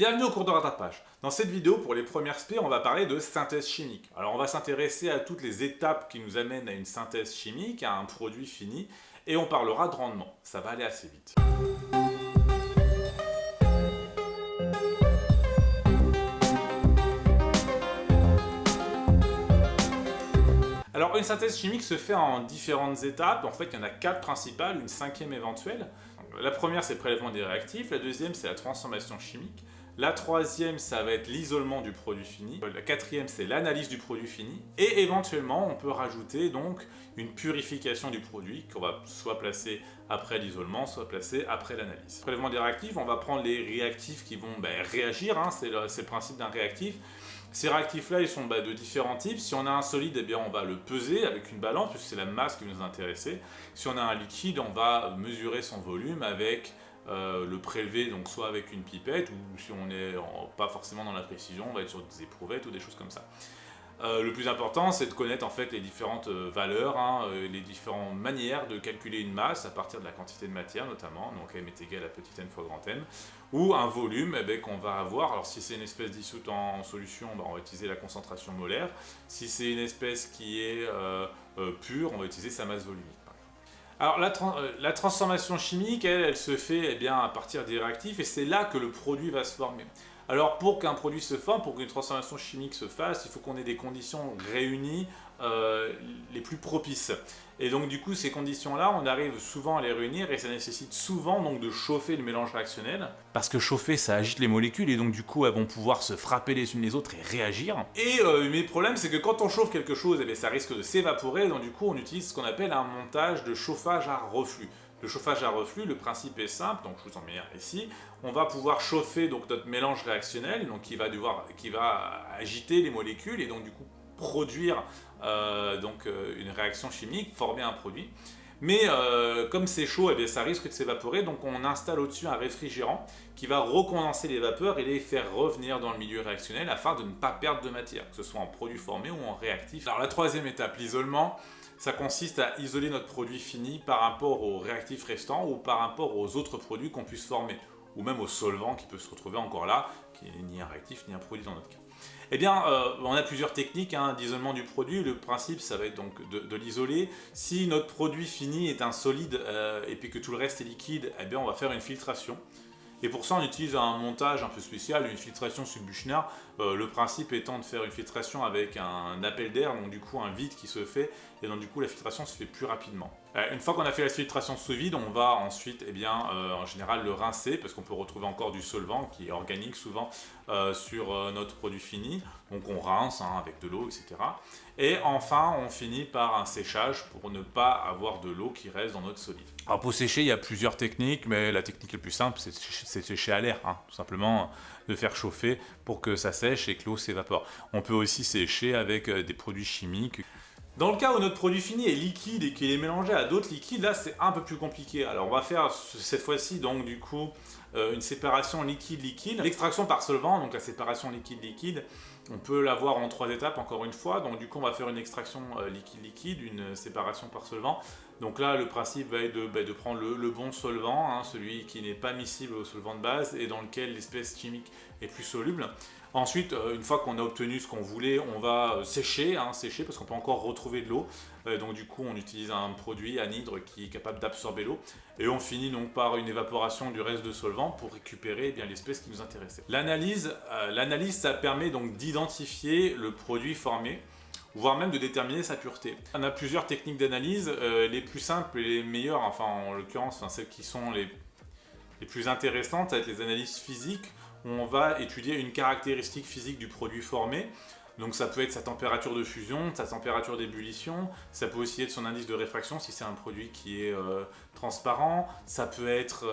Bienvenue au cours de rattrapage. Dans cette vidéo, pour les premières spé, on va parler de synthèse chimique. Alors on va s'intéresser à toutes les étapes qui nous amènent à une synthèse chimique, à un produit fini, et on parlera de rendement. Ça va aller assez vite. Alors une synthèse chimique se fait en différentes étapes. En fait, il y en a 4 principales, une 5e éventuelle. La première, c'est le prélèvement des réactifs. La deuxième, c'est la transformation chimique. La troisième, ça va être l'isolement du produit fini. La quatrième, c'est l'analyse du produit fini. Et éventuellement, on peut rajouter donc une purification du produit qu'on va soit placer après l'isolement, soit placer après l'analyse. Prélèvement des réactifs, on va prendre les réactifs qui vont réagir. C'est le principe d'un réactif. Ces réactifs-là, ils sont de différents types. Si on a un solide, eh bien, on va le peser avec une balance, puisque c'est la masse qui nous intéresse. Si on a un liquide, on va mesurer son volume avec le prélever, donc soit avec une pipette, ou si on n'est pas forcément dans la précision, on va être sur des éprouvettes ou des choses comme ça. Le plus important, c'est de connaître en fait les différentes valeurs, les différentes manières de calculer une masse à partir de la quantité de matière notamment, donc m est égal à petit n fois grand n, ou un volume qu'on va avoir. Alors si c'est une espèce dissoute en solution, on va utiliser la concentration molaire. Si c'est une espèce qui est pure, on va utiliser sa masse volumique. Alors la transformation chimique, elle se fait à partir des réactifs, et c'est là que le produit va se former. Alors pour qu'un produit se forme, pour qu'une transformation chimique se fasse, il faut qu'on ait des conditions réunies les plus propices. Et donc du coup ces conditions-là, on arrive souvent à les réunir, et ça nécessite souvent donc de chauffer le mélange réactionnel. Parce que chauffer, ça agite les molécules, et donc du coup elles vont pouvoir se frapper les unes les autres et réagir. Mais le problème, c'est que quand on chauffe quelque chose, ça risque de s'évaporer, donc du coup on utilise ce qu'on appelle un montage de chauffage à reflux. Le chauffage à reflux, le principe est simple, donc je vous en mets ici. On va pouvoir chauffer donc notre mélange réactionnel, donc qui va agiter les molécules et donc du coup produire une réaction chimique, former un produit. Mais comme c'est chaud, ça risque de s'évaporer, donc on installe au-dessus un réfrigérant qui va recondenser les vapeurs et les faire revenir dans le milieu réactionnel afin de ne pas perdre de matière, que ce soit en produit formé ou en réactif. Alors la troisième étape, l'isolement, ça consiste à isoler notre produit fini par rapport aux réactifs restants ou par rapport aux autres produits qu'on puisse former, ou même au solvant qui peut se retrouver encore là, qui n'est ni un réactif ni un produit dans notre cas. On a plusieurs techniques d'isolement du produit. Le principe, ça va être donc de l'isoler. Si notre produit fini est un solide et puis que tout le reste est liquide, on va faire une filtration. Et pour ça, on utilise un montage un peu spécial, une filtration sub Büchner. Le principe étant de faire une filtration avec un appel d'air, donc du coup un vide qui se fait, et donc du coup la filtration se fait plus rapidement. Une fois qu'on a fait la filtration sous vide, on va ensuite en général le rincer, parce qu'on peut retrouver encore du solvant qui est organique souvent sur notre produit fini. Donc on rince avec de l'eau, etc. Et enfin, on finit par un séchage pour ne pas avoir de l'eau qui reste dans notre solide. Alors pour sécher, il y a plusieurs techniques, mais la technique la plus simple, c'est sécher à l'air, tout simplement de faire chauffer pour que ça sèche et que l'eau s'évapore. On peut aussi sécher avec des produits chimiques. Dans le cas où notre produit fini est liquide et qu'il est mélangé à d'autres liquides, là c'est un peu plus compliqué. Alors on va faire cette fois-ci donc du coup une séparation liquide-liquide. L'extraction par solvant, donc la séparation liquide-liquide, on peut l'avoir en 3 étapes encore une fois. Donc du coup on va faire une extraction liquide-liquide, une séparation par solvant. Donc là le principe va être de prendre le bon solvant, celui qui n'est pas miscible au solvant de base et dans lequel l'espèce chimique est plus soluble. Ensuite, une fois qu'on a obtenu ce qu'on voulait, on va sécher parce qu'on peut encore retrouver de l'eau. Donc du coup, on utilise un produit anhydre qui est capable d'absorber l'eau. Et on finit donc par une évaporation du reste de solvant pour récupérer l'espèce qui nous intéressait. L'analyse, ça permet donc d'identifier le produit formé, voire même de déterminer sa pureté. On a plusieurs techniques d'analyse, les plus simples et les meilleures, en l'occurrence, celles qui sont les plus intéressantes, avec les analyses physiques, où on va étudier une caractéristique physique du produit formé. Donc ça peut être sa température de fusion, sa température d'ébullition, ça peut aussi être son indice de réfraction si c'est un produit qui est transparent, ça peut être...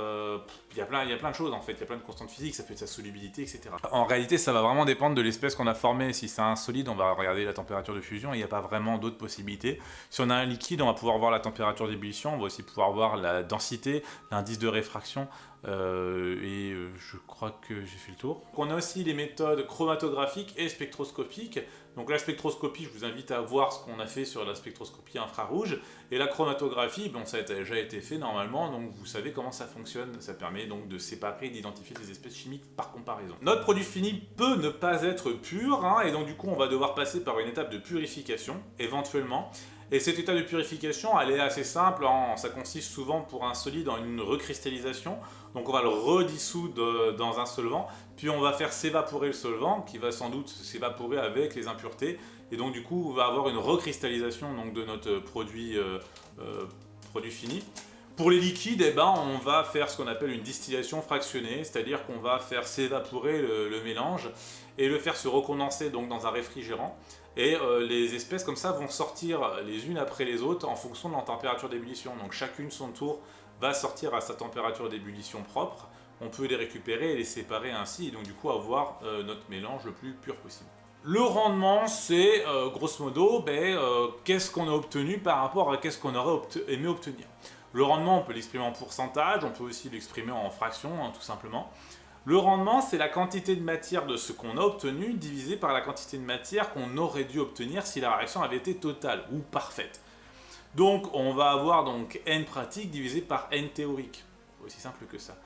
il y a plein de choses en fait, il y a plein de constantes physiques, ça peut être sa solubilité, etc. En réalité, ça va vraiment dépendre de l'espèce qu'on a formée. Si c'est un solide, on va regarder la température de fusion, et il n'y a pas vraiment d'autres possibilités. Si on a un liquide, on va pouvoir voir la température d'ébullition, on va aussi pouvoir voir la densité, l'indice de réfraction, Je crois que j'ai fait le tour. On a aussi les méthodes chromatographiques et spectroscopiques. Donc la spectroscopie, je vous invite à voir ce qu'on a fait sur la spectroscopie infrarouge. Et la chromatographie, bon, ça a déjà été fait normalement, donc vous savez comment ça fonctionne. Ça permet donc de séparer, d'identifier des espèces chimiques par comparaison. Notre produit fini peut ne pas être pur, hein, et donc du coup on va devoir passer par une étape de purification, éventuellement. Et cette étape de purification, elle est assez simple, hein. Ça consiste souvent pour un solide en une recristallisation. Donc on va le redissoudre dans un solvant, puis on va faire s'évaporer le solvant, qui va sans doute s'évaporer avec les impuretés. Et donc du coup, on va avoir une recristallisation donc, de notre produit fini. Pour les liquides, eh ben, on va faire ce qu'on appelle une distillation fractionnée, c'est-à-dire qu'on va faire s'évaporer le mélange et le faire se recondenser donc, dans un réfrigérant. Et les espèces comme ça vont sortir les unes après les autres en fonction de leur température d'ébullition. Donc chacune son tour va sortir à sa température d'ébullition propre. On peut les récupérer et les séparer ainsi et donc du coup avoir notre mélange le plus pur possible. Le rendement, c'est grosso modo qu'est-ce qu'on a obtenu par rapport à qu'est-ce qu'on aurait aimé obtenir. Le rendement, on peut l'exprimer en pourcentage, on peut aussi l'exprimer en fraction, hein, tout simplement. Le rendement, c'est la quantité de matière de ce qu'on a obtenu divisé par la quantité de matière qu'on aurait dû obtenir si la réaction avait été totale ou parfaite. Donc, on va avoir donc N pratique divisé par N théorique. Aussi simple que ça.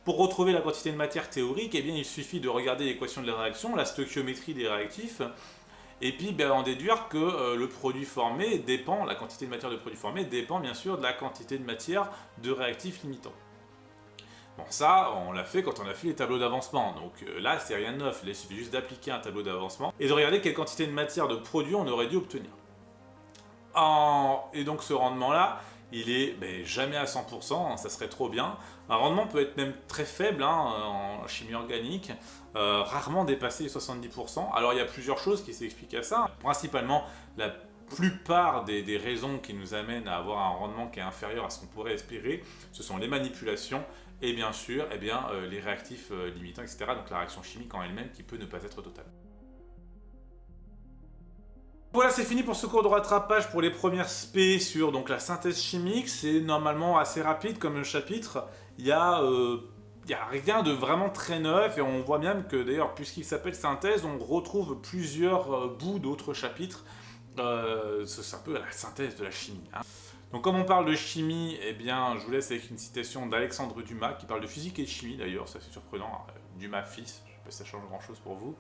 Pour retrouver la quantité de matière théorique, eh bien, il suffit de regarder l'équation de la réaction, la stoichiométrie des réactifs, et puis en déduire que le produit formé dépend, la quantité de matière de produit formé dépend bien sûr de la quantité de matière de réactifs limitants. Bon, ça, on l'a fait quand on a fait les tableaux d'avancement, donc là, c'est rien de neuf, là, il suffit juste d'appliquer un tableau d'avancement et de regarder quelle quantité de matière de produit on aurait dû obtenir. Et donc ce rendement-là, il est jamais à 100%, hein, ça serait trop bien. Un rendement peut être même très faible hein, en chimie organique, rarement dépasser les 70%. Alors il y a plusieurs choses qui s'expliquent à ça. Principalement, la plupart des raisons qui nous amènent à avoir un rendement qui est inférieur à ce qu'on pourrait espérer, ce sont les manipulations et bien sûr les réactifs limitants, etc. Donc la réaction chimique en elle-même qui peut ne pas être totale. Voilà, c'est fini pour ce cours de rattrapage pour les premières spé sur donc, la synthèse chimique. C'est normalement assez rapide comme chapitre. Il y a rien de vraiment très neuf et on voit même que d'ailleurs, puisqu'il s'appelle synthèse, on retrouve plusieurs bouts d'autres chapitres. C'est un peu la synthèse de la chimie. Hein. Donc comme on parle de chimie, eh bien, je vous laisse avec une citation d'Alexandre Dumas qui parle de physique et de chimie d'ailleurs, ça c'est surprenant. Dumas fils, je ne sais pas si ça change grand chose pour vous.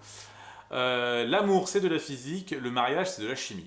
L'amour, c'est de la physique, le mariage, c'est de la chimie.